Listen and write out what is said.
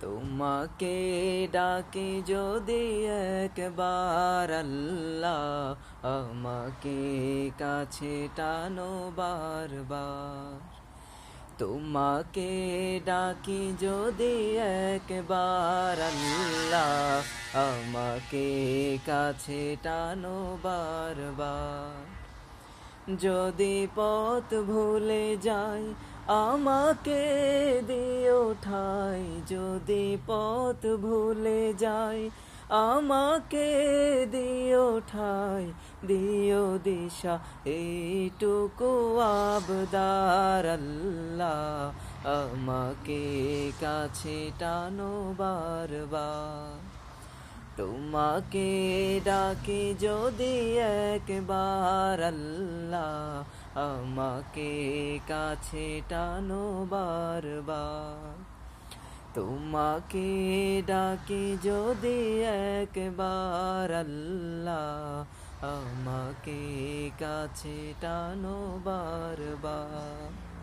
তোমাকে ডাকি যদি একবার আল্লাহ, আমাকে কাছে টানো বারবার। তোমাকে ডাকি যদি একবার আল্লাহ, আমাকে কাছে টানো বারবার। যদি পথ ভুলে যাই আমাকে দিও ঠাই, যদি পথ ভুলে যাই আমাকে দিও ঠাই, দিও দিশা এইটুকু আবদার আল্লাহ, আমাকে কাছে টানো বারবার। তোমাকে ডাকি যদি একবার আল্লাহ, আমাকে কাছে টানো বারবার। তোমাকে ডাকি যদি একবার আল্লাহ, আমাকে কাছে টানো বারবার।